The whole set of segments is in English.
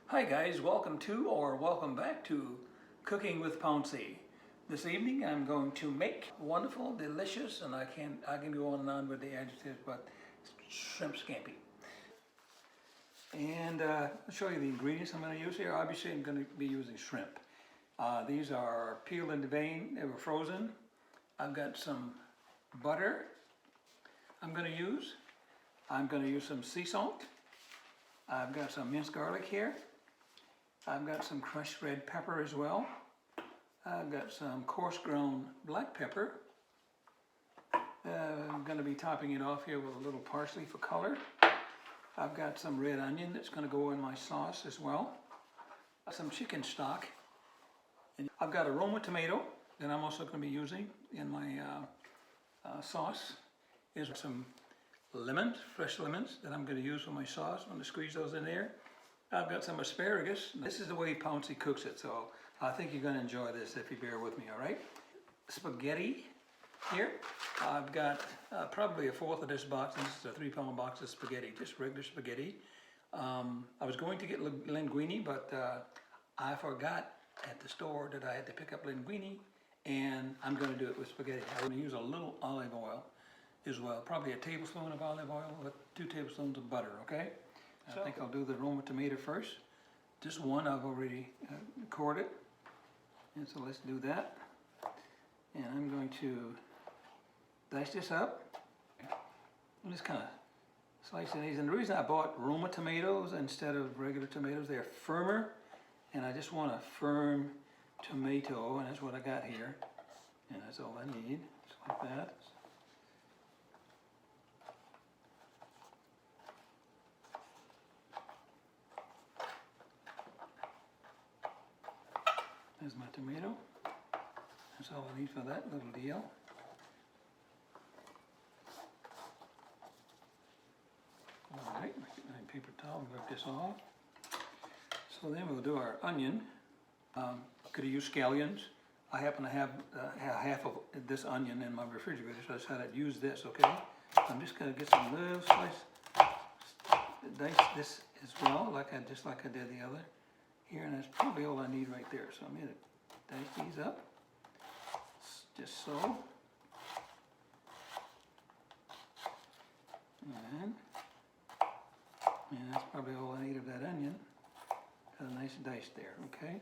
Hi guys, welcome to or welcome back to Cooking with Pouncy. This evening I'm going to make wonderful, delicious, and I can go on and on with the adjectives, but shrimp scampi. And I'll show you the ingredients I'm going to use here. Obviously I'm going to be using shrimp. These are peeled in the vein, they were frozen. I've got some butter I'm going to use. I'm going to use some sea salt. I've got some minced garlic here. I've got some crushed red pepper as well. I've got some coarse ground black pepper. I'm going to be topping it off here with a little parsley for color. I've got some red onion that's going to go in my sauce as well. Some chicken stock. And I've got a Roma tomato that I'm also going to be using in my sauce. Is some lemons, fresh lemons that I'm going to use for my sauce. I'm going to squeeze those in there. I've got some asparagus. This is the way Pouncy cooks it, so I think you're going to enjoy this if you bear with me, all right? Spaghetti here. I've got probably a fourth of this box. This is a 3-pound box of spaghetti, just regular spaghetti. I was going to get linguine, but I forgot at the store that I had to pick up linguine, and I'm going to do it with spaghetti. I'm going to use a little olive oil as well, probably a tablespoon of olive oil with 2 tablespoons of butter, okay? I think I'll do the Roma tomato first. Just one I've already corded, and so let's do that. And I'm going to dice this up. I'm just kind of slicing these. And the reason I bought Roma tomatoes instead of regular tomatoes, they're firmer, and I just want a firm tomato, and that's what I got here. And that's all I need, just like that. There's my tomato. That's all I need for that little deal. Alright, get my paper towel and rip this off. So then we'll do our onion. Could have used scallions. I happen to have half of this onion in my refrigerator, so I decided to use this, okay? I'm just going to get some little slice, dice this as well, just like I did the other here, and that's probably all I need right there. So I'm going to dice these up, just so. And that's probably all I need of that onion. Got a nice dice there, okay?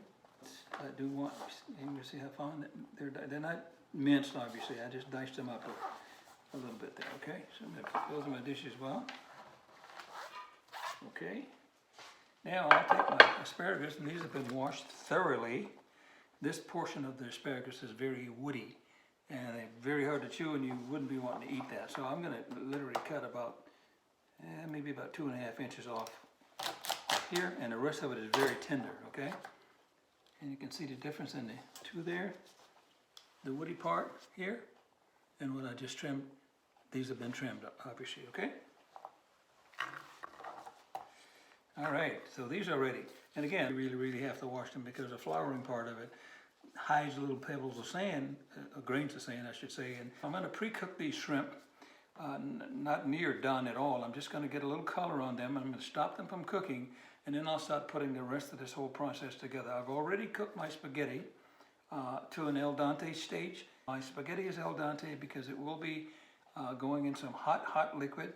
I do want, you can see how fine they're not minced, obviously. I just diced them up a little bit there, okay? So I'm going to put those in my dish as well. Okay. Now I'll take my asparagus, and these have been washed thoroughly. This portion of the asparagus is very woody, and they're very hard to chew, and you wouldn't be wanting to eat that. So I'm going to literally cut about, maybe about 2.5 inches off here, and the rest of it is very tender, okay? And you can see the difference in the two there. The woody part here, and what I just trimmed, these have been trimmed up, obviously, okay? All right, so these are ready. And again, you really have to wash them because the flouring part of it hides little pebbles of sand, grains of sand, I should say. And I'm going to pre-cook these shrimp, not near done at all. I'm just going to get a little color on them. I'm going to stop them from cooking, and then I'll start putting the rest of this whole process together. I've already cooked my spaghetti to an al dente stage. My spaghetti is al dente because it will be going in some hot liquid.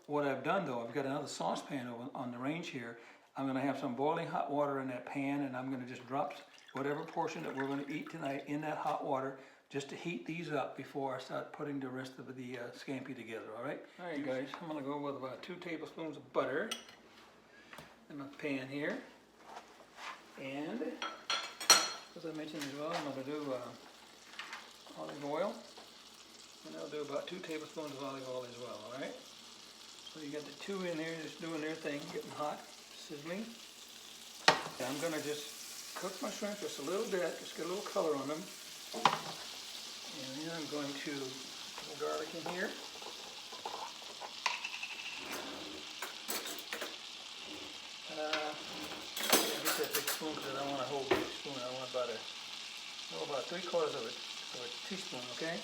What I've done though, I've got another saucepan on the range here. I'm going to have some boiling hot water in that pan, and I'm going to just drop whatever portion that we're going to eat tonight in that hot water just to heat these up before I start putting the rest of the scampi together, all right? All right guys, I'm going to go with about 2 tablespoons of butter in my pan here. And as I mentioned as well, I'm going to do olive oil. And I'll do about 2 tablespoons of olive oil as well, all right? So you got the 2 in there just doing their thing, getting hot, sizzling. And I'm going to just cook my shrimp just a little bit, just get a little color on them. And then I'm going to put the garlic in here. I get that big spoon because I don't want a whole big spoon. I want about 3/4 of a teaspoon, okay?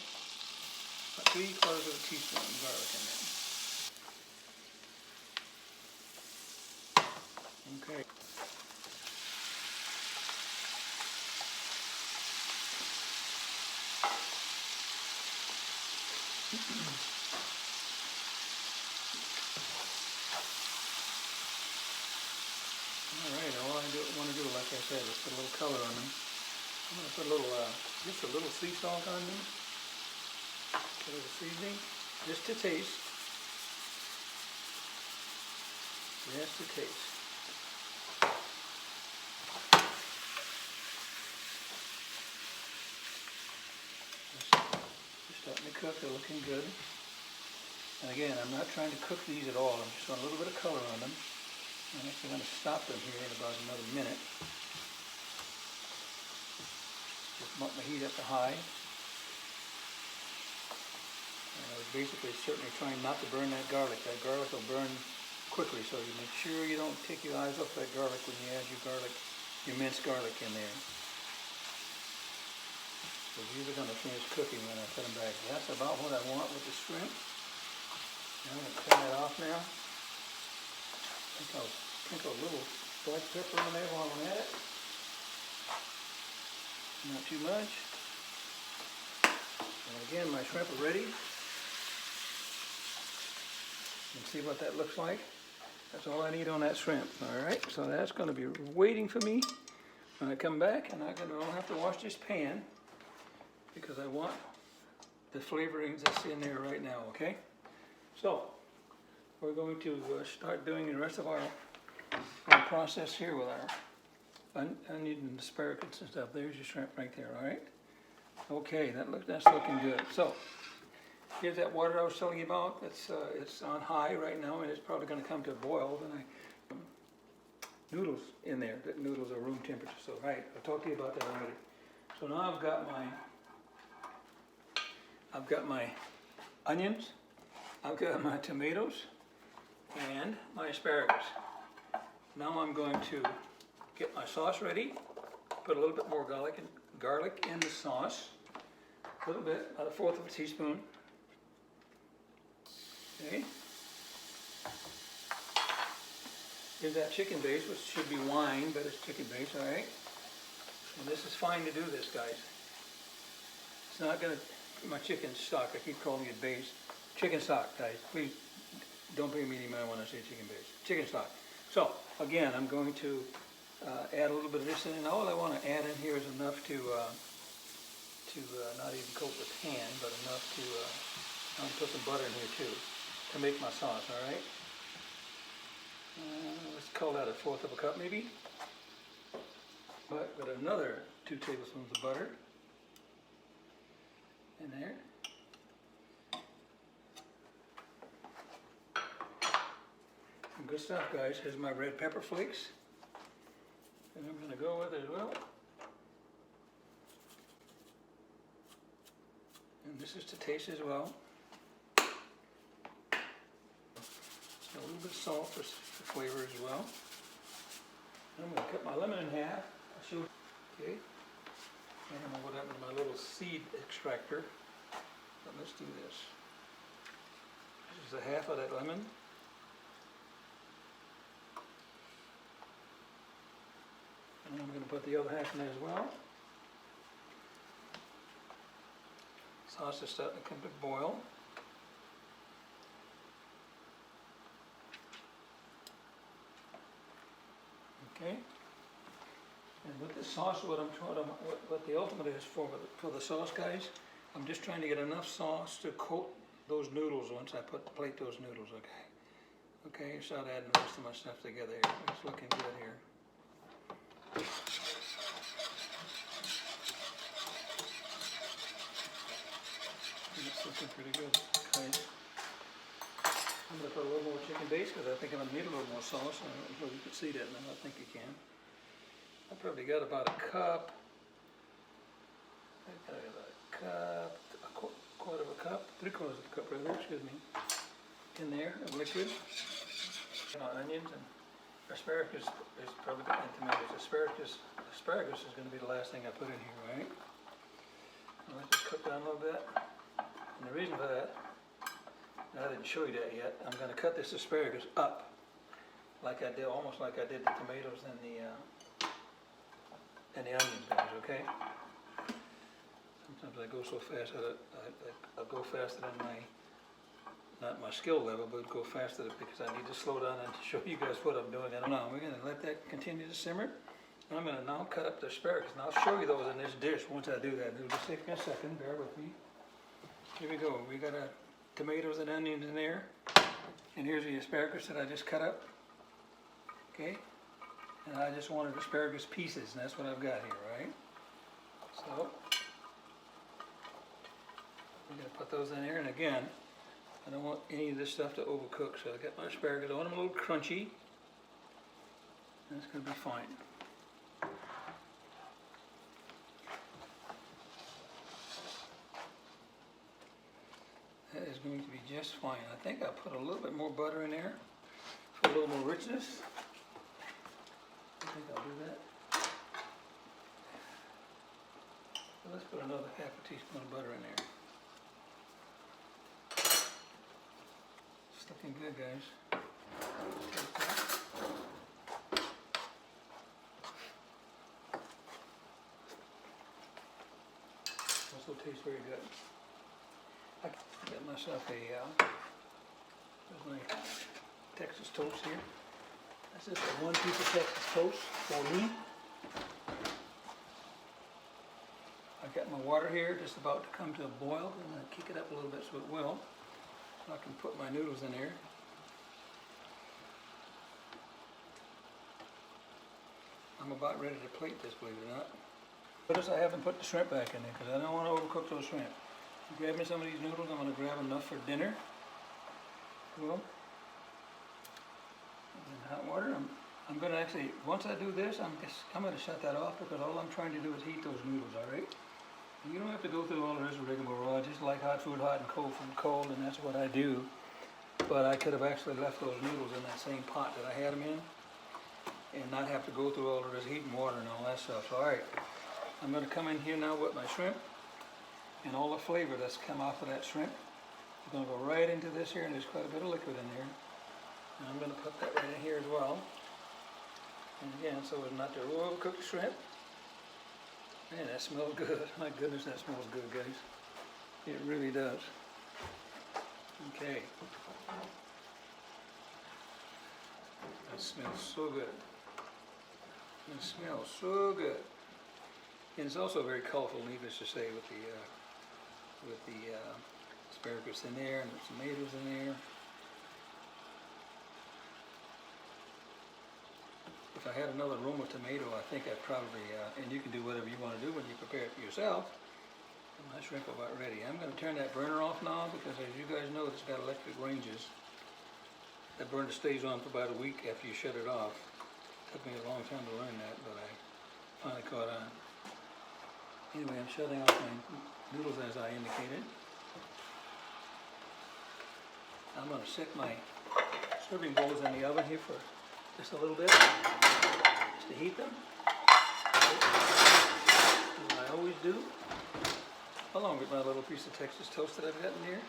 About 3/4 of a teaspoon of garlic in there. Okay. Alright, all I want to do, like I said, is put a little color on them. I'm going to put a little, just a little sea salt on them. A little seasoning, just to taste. Just to taste. Just starting to cook, they're looking good. And again, I'm not trying to cook these at all. I'm just want a little bit of color on them. I'm actually going to stop them here in about another minute. Just bump my heat up to high. And I was basically certainly trying not to burn that garlic. That garlic will burn quickly, so you make sure you don't take your eyes off that garlic when you add your garlic, your minced garlic in there. So these are going to finish cooking when I put them back. That's about what I want with the shrimp. Now I'm going to turn that off now. I think I'll sprinkle a little black pepper on there while I'm at it. Not too much. And again, my shrimp are ready. You can see what that looks like. That's all I need on that shrimp. Alright, so that's going to be waiting for me when I come back, and I don't have to wash this pan because I want the flavorings that's in there right now, okay? So, we're going to start doing the rest of our process here with our onion and asparagus and stuff. There's your shrimp right there, alright? Okay, that's looking good. So, here's that water I was telling you about. It's on high right now, and it's probably going to come to a boil. Then I noodles in there. The noodles are room temperature. So, right, I'll talk to you about that already. So now I've got my onions, I've got my tomatoes, and my asparagus. Now I'm going to get my sauce ready. Put a little bit more garlic in the sauce. A little bit, about 1/4 of a teaspoon. Okay. Here's that chicken base, which should be wine, but it's chicken base, all right? And this is fine to do this, guys. It's not going to, my chicken stock, I keep calling it base. Chicken stock, guys. Please don't pay me any money when I say chicken base. Chicken stock. So, again, I'm going to add a little bit of this in, and all I want to add in here is enough to not even coat the pan, but enough to, I'm going to put some butter in here too, to make my sauce, all right? Let's call that 1/4 of a cup maybe. But with another 2 tablespoons of butter in there. Some good stuff, guys. Here's my red pepper flakes. And I'm going to go with it as well. And this is to taste as well. A little bit of salt for flavor as well. And I'm going to cut my lemon in half. I'll show you. Okay. And I'm going to go down with my little seed extractor. But let's do this. This is 1/2 of that lemon. And I'm going to put the other half in there as well. Sauce is starting to come to boil. Okay. And with the sauce, what the ultimate is for the sauce, guys, I'm just trying to get enough sauce to coat those noodles once I plate those noodles, okay? Okay, start adding the rest of my stuff together here. It's looking good here. It's looking pretty good. Okay. I'm going to put a little more chicken base because I think I'm going to need a little more sauce. I don't know if you can see that now. I think you can. I probably got about a cup. I got about a cup, a 1/4 of a cup, 3/4 of a cup rather, excuse me, in there of liquid. Onions and asparagus is probably good, and tomatoes. Asparagus is going to be the last thing I put in here, right? Let's just cook down a little bit. And the reason for that, I didn't show you that yet, I'm going to cut this asparagus up. like I did, almost like I did the tomatoes and the onions, guys. Okay. Sometimes I go so fast that I'll go faster than not my skill level, but go faster because I need to slow down and show you guys what I'm doing. And now we're going to let that continue to simmer. And I'm going to now cut up the asparagus, and I'll show you those in this dish once I do that. It'll just take me a second. Bear with me. Here we go. We got tomatoes and onions in there, and here's the asparagus that I just cut up. Okay, and I just wanted asparagus pieces, and that's what I've got here, right? So I'm going to put those in there, and again, I don't want any of this stuff to overcook, so I got my asparagus. I want them a little crunchy. That's going to be fine. That is going to be just fine. I think I'll put a little bit more butter in there for a little more richness. I think I'll do that. So let's put another half a teaspoon of butter in there. It's looking good, guys. Take that. Also tastes very good. I got myself there's my Texas toast here. That's just one piece of Texas toast for me. I've got my water here just about to come to a boil. I'm going to kick it up a little bit so it will. So I can put my noodles in there. I'm about ready to plate this, believe it or not. Notice I haven't put the shrimp back in there because I don't want to overcook those shrimp. Grab me some of these noodles. I'm going to grab enough for dinner. Cool. And hot water. I'm going to actually, once I do this, I'm going to shut that off because all I'm trying to do is heat those noodles, all right? And you don't have to go through all of this rigmarole. I just like hot food hot and cold food cold, and that's what I do. But I could have actually left those noodles in that same pot that I had them in and not have to go through all of this heat and water and all that stuff. So, all right. I'm going to come in here now with my shrimp and all the flavor that's come off of that shrimp. I'm going to go right into this here, and there's quite a bit of liquid in there. And I'm going to put that right in here as well. And again, so as not to overcook the shrimp. Man, that smells good. My goodness, that smells good, guys. It really does. Okay. That smells so good. It smells so good. And it's also very colorful, needless to say, with the asparagus in there and the tomatoes in there. If I had another Roma tomato, I think I'd probably, and you can do whatever you want to do when you prepare it for yourself. And my shrimp are about ready. I'm going to turn that burner off now because, as you guys know, it's got electric ranges. That burner stays on for about a week after you shut it off. It took me a long time to learn that, but I finally caught on. Anyway, I'm shutting off my noodles as I indicated. I'm going to set my serving bowls in the oven here for just a little bit, just to heat them. As I always do, along with my little piece of Texas toast that I've got in here.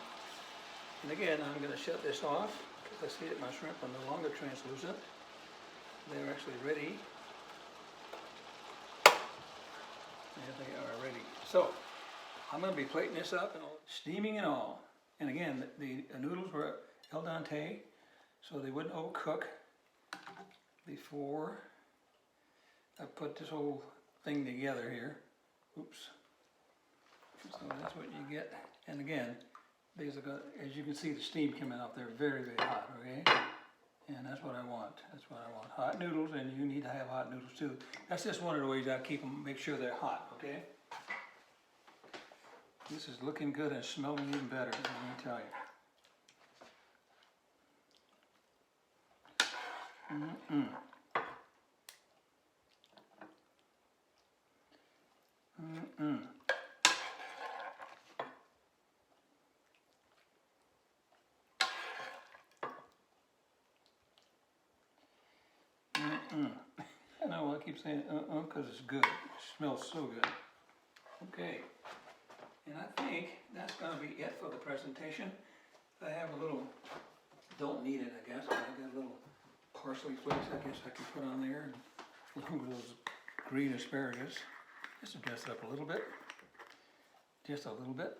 And again, I'm going to shut this off because I see that my shrimp are no longer translucent. They're actually ready. There they are ready. So, I'm going to be plating this up and steaming and all. And again, the noodles were al dente, so they wouldn't overcook before I put this whole thing together here. Oops. So that's what you get. And again, these are good. As you can see, the steam coming out there very, very hot, okay? And that's what I want. That's what I want. Hot noodles, and you need to have hot noodles too. That's just one of the ways I keep them, make sure they're hot, okay? This is looking good and smelling even better, let me tell you. I know I keep saying because it's good. It smells so good. Okay. And I think that's going to be it for the presentation. I have a little, don't need it I guess, but I got a little parsley flakes I guess I can put on there, and along with those green asparagus. Just to dress it up a little bit. Just a little bit.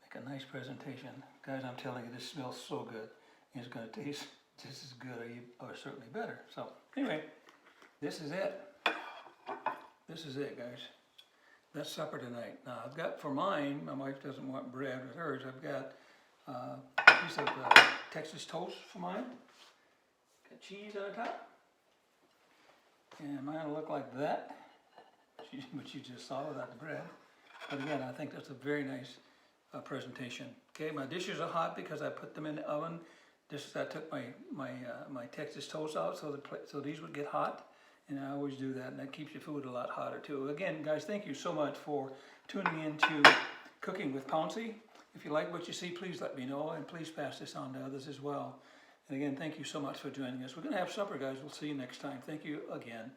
Make a nice presentation. Guys, I'm telling you, this smells so good. And it's going to taste just as good or certainly better. So anyway, this is it. This is it, guys. That's supper tonight. Now I've got, for mine, my wife doesn't want bread with hers. I've got a piece of Texas toast for mine. Got cheese on top. And mine will look like that, which you just saw without the bread. But again, I think that's a very nice presentation. Okay, my dishes are hot because I put them in the oven. Just as I took my Texas toast out, so these would get hot. And I always do that, and that keeps your food a lot hotter too. Again, guys, thank you so much for tuning in to Cooking with Pouncy. If you like what you see, please let me know, and please pass this on to others as well. And again, thank you so much for joining us. We're going to have supper, guys. We'll see you next time. Thank you again.